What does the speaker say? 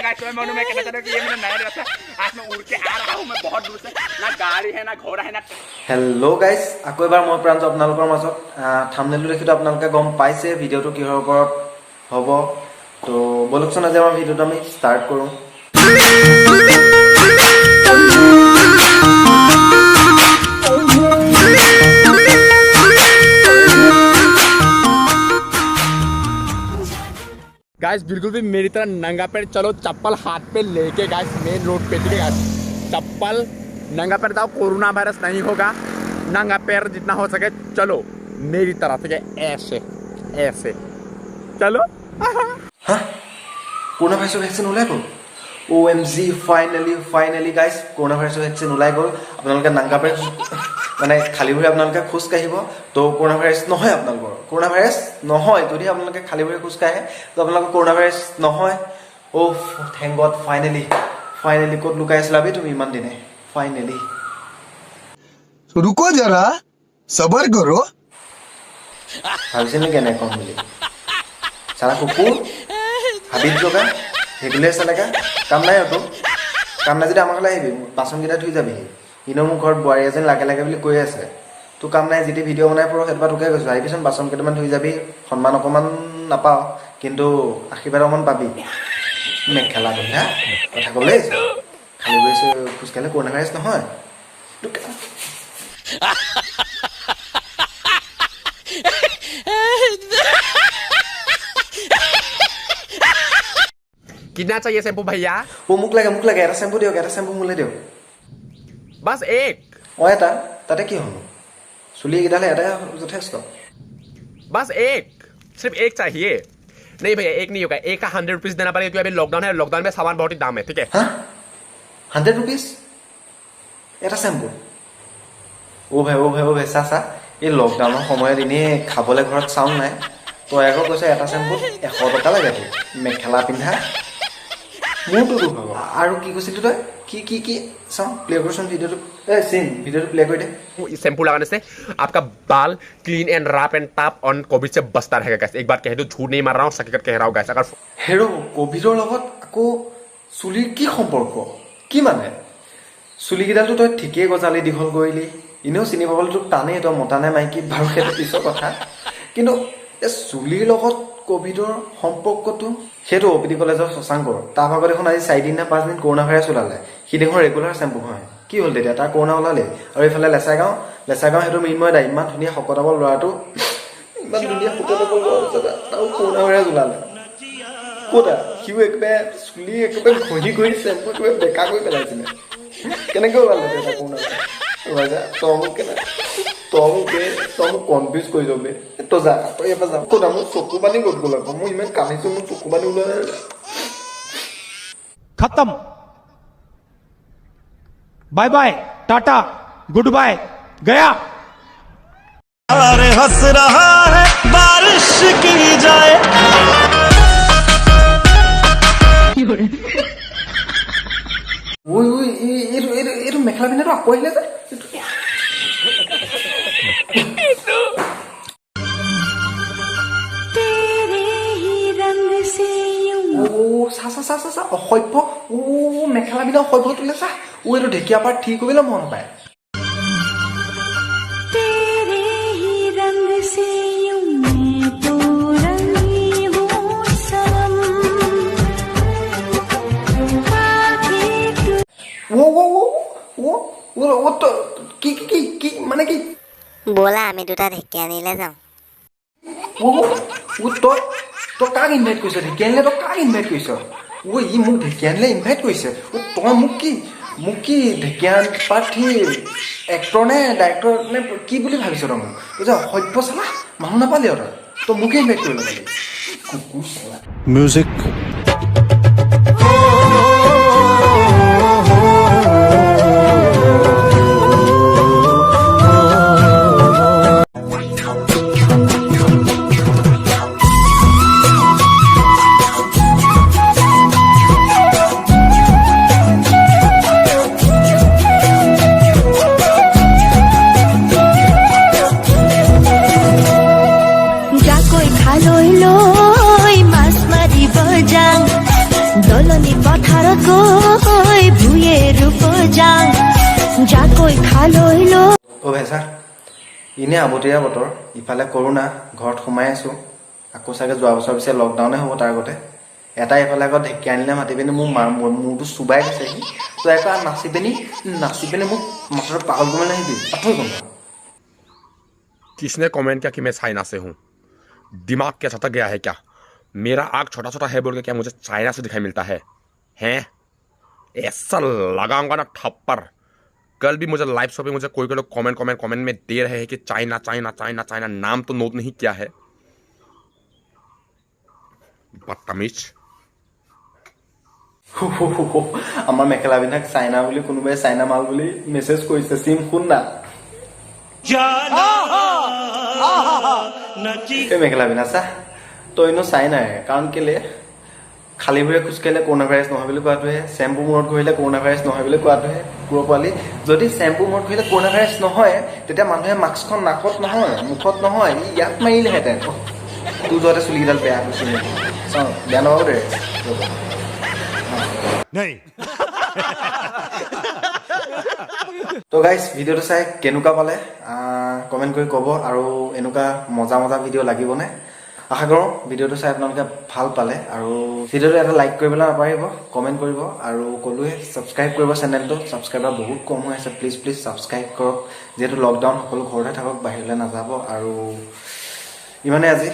guys मैं मालूम है कहना चाहता हूं कि ये मेरा नया दिवस है आज मैं उड़ के आ रहा हूं मैं बहुत दूर से ना गाड़ी है ना घोड़ा है ना हेलो गाइस আকৌ এবাৰ মই প্ৰাঞ্জল আপোনালোকৰ মাজত থাম্বনেইলটো দেখি আপোনালোকে গম পাইছে ভিডিওটো কিহৰ ওপৰত হ'ব তো বলকচোন আজি আমাৰ ভিডিওটো আমি ষ্টাৰ্ট কৰোঁ गाइस बिल्कुल भी मेरी तरह नंगा पैर चलो चप्पल हाथ पे लेके गाइस मेन रोड पे ठीक है गाइस चप्पल नंगा पैर जाओ कोरोना वायरस नहीं होगा नंगा पैर जितना हो सके चलो मेरी तरह ठीक है ऐसे ऐसे चलो हाँ कोरोना वायरस वैक्सीन ওলাই গ'ল OMG finally guys corona virus vaccine ওলাই গ'ল আপোনালোকে নংগা পেৰ মানে খালি ভৰি আপোনালোকে খোজ কাঢ়িব তো कोरोना वायरस নহয় আপোনালোকৰ कोरोना वायरस নহয় যদি আপোনালোকে খালি ভৰি খোজ কাঢ়ে তো আপোনালোকৰ कोरोना वायरस নহয় ও থ্যাংক গড ফাইনালি কোট লুকাই আছিলা বে তুমি ইমান দিনে ফাইনালি रुको जरा सबर करो ভাবিছেনে কেনে কম বুলি সারা কুকুর হাবিত জগা হেগুলে চালেগা কাম নাই তো কাম নাই যদি আমাৰ ঘৰলৈ আহিবি বাচন কেইটা ধুই যাবি ইনো মোৰ ঘৰত বোৱাৰী এজন লাগে বুলি কৈ আছে তো কাম নাই যদি ভিডিঅ' বনাই পৰ হেতবা তোকে কৈছো আহিবিচোন বাচন কেইটামান ধুই যাবি সন্মান অকমান নাপাও কিন্তু আশীৰ্বাদ অকমান পাবি মেখেলা পিন্ধা কথা ক'লে খালি গৈছে খোজকাঢ়িলে কোৰোনা ভাইৰাছ নহয় कितना चाहिए शैम्पू भैया वो मुक लगे এটা শ্যাম্পু দিয়ক এটা শ্যাম্পু মুলে দিয়ক बस एक ও এটা তাতে কি হলো চুলি গিদালে এটা যথেষ্ট बस एक सिर्फ एक चाहिए नहीं भैया एक नहीं होगा एक का 100 रुपीज देना पड़ेगा क्योंकि अभी लॉकडाउन है लॉकडाउन में सामान बहुत ही दाम है ठीक है हाँ 100 रुपीज এটা শ্যাম্পু ও ভাই চা এই লকডাউনৰ সময়ত এনে খাবলৈ ঘৰত চাউল নাই তই আকৌ কৈছে এটা শ্যাম্পুত 100 টকা লাগে মেখেলা পিন্ধা মোৰটো দুখ হ'ব আৰু কি কৈছিলি তই কি চাওঁ প্লে কৰচোন ভিডিঅ'টো ভিডিঅ'টো প্লে কৰি দে इस शैम्पू लगाने से आपका बाल clean and rough and tough on covid से बचता रहेगा गाइस एक बात कह दो झूठ नहीं मार रहा हूँ हकीकत कह रहा हूँ गाइस अगर হেৰো কোভিডৰ লগত আকৌ চুলিৰ কি সম্পৰ্ক কি মানে চুলিকেইডালটো তই ঠিকেই গজালি দীঘল কৰিলি এনেও চিনি পাবলৈ তোক টানেই তই মতা নে মাইকী বাৰু সেইটো পিছৰ কথা কিন্তু এই চুলিৰ লগত কোভিডৰ সম্পৰ্কটো সেইটো অপিডি কলেজৰ শশাংকৰ তাৰ ভাগত এখন আজি 4 দিন না 5 দিন কৰোনা ভাইৰাছ ওলালে সি দেখোন ৰেগুলাৰ শ্যাম্পু হয় কি হ'ল তেতিয়া তাৰ কৰোনা ওলালে আৰু এইফালে লেচাগাঁও সেইটো মৃন্ময় দা ইমান ধুনীয়া শকতাবল ল'ৰাটো ইমান ধুনীয়া শকতাবল ল'ৰাটো তাও কৰোনা ভাইৰাছ ওলালে কোটা সিও একেবাৰে চুলি একেবাৰে ঘঁহি ঘঁহি শ্যাম্পু একেবাৰে বেকা কৰি পেলাইছিলে কেনেকৈ ওলালে এটা কৰোনা ভাইৰাছ তই মোক কনফিউজ কৰি যাবি তই যা তই এবাৰ যা কোটা মোৰ চকু পানী ক'ত গ'ল আকৌ মই ইমান কান্দিছোঁ মোৰ চকু পানী ওলাই खत्म bye bye tata good bye गया अरे हंस रहा है बारिश की जाए ওই এইটো মেখেলা পিন্ধাটো আকৌ আহিলে যে চা অসভ্য মেখেলা পিন্ধা অসভ্য তোলে চা এইটো ঢেকীয়া পাত ঠিক কৰিবলৈ মন পায় কি মানে কি बोला আমি দুটা ঢেকীয়া আনিলে যাওঁ তই কাক ইনভাইট কৰিছ ঢেকীয়া আনিলে তই কাক ইনভাইট কৰিছ ই মোক ঢেকীয়া আনিলে ইনভাইট কৰিছে তই মোক কি ঢেকীয়া পাঠি এক্টৰ নে ডাইৰেক্টৰ নে কি বুলি ভাবিছ তই মোক তই যে অসভ্য চালা মানুহ নাপালি তই মোকে ইনভাইট কৰিব লাগে কুকুৰ চালা म्यूजिक जा कोई खालोई लोई मास मारी बजा ইনে আবতীয়া বতৰ ইফালে কৰোণা ঘৰত সোমাই আছোঁ আকৌ চাগে যোৱা বছৰ পিছে লকডাউনে হ'ব তাৰ আগতে এটা এফালে আকৌ ঢেকীয়া আনিলে মাতি পিনি মোৰ মূৰটো চুবাই গৈছেহি তই আকৌ নাচি পিনি মোক মাথাটো পাগল কৰি নাহিবি পাথৰ গম किसने कमेंट किया कि मैं चाइना से हूँ दिमाग क्या सटक गया है क्या मेरा आग छोटा छोटा है बोल के क्या मुझे चाइना से दिखाई मिलता है हैं ऐसा लगाऊंगा ना थप्पड़ कल भी मुझे लाइव शो पे मुझे कोई लोग कमेंट में दे रहे हैं कि चाइना चाइना चाइना चाइना नाम तो नोट नहीं किया है बदतमीज আমাৰ মেখেলা পিন্ধাক চাইনা বুলি কোনোবাই চাইনা মাল বুলি মেছেজ কৰিছে চিম শুন না এই মেখেলা পিন্ধা চা তইনো চাই নাই কাৰণ কেলে খালী ভৰিৰে খোজকাঢ়িলে কৰোণা ভাইৰাছ নহয় বুলি কোৱাটোহে চেম্পু মূৰত ঘঁহিলে কৰোণা ভাইৰাছ নহয় বুলি কোৱাটোহে কুকুৰ পোৱালি যদি চেম্পু মূৰত ঘঁহিলে কৰোণা ভাইৰাছ নহয় তেতিয়া মানুহে মাস্কখন নাকত নহয় মুখত নহয় ইয়াত মাৰিলেহেঁতেন তোৰ যতে চুলিকেইডাল বেয়া হৈছে চাওঁ বেয়া নাপাব দে তো গাইজ ভিডিঅ'টো চাই কেনেকুৱা পালে কমেণ্ট কৰি ক'ব আৰু এনেকুৱা মজা মজা ভিডিঅ' লাগিবনে আশা কৰোঁ ভিডিঅ'টো চাই আপোনালোকে ভাল পালে আৰু ভিডিঅ'টো এটা লাইক কৰিবলৈ নাপাহৰিব কমেণ্ট কৰিব আৰু ক'লোৱে ছাবস্ক্ৰাইব কৰিব চেনেলটো ছাবস্ক্ৰাইবাৰ বহুত কম হৈ আছে প্লিজ ছাবস্ক্ৰাইব কৰক যিহেতু লকডাউন সকলো ঘৰতে থাকক বাহিৰলৈ নাযাব আৰু ইমানে আজি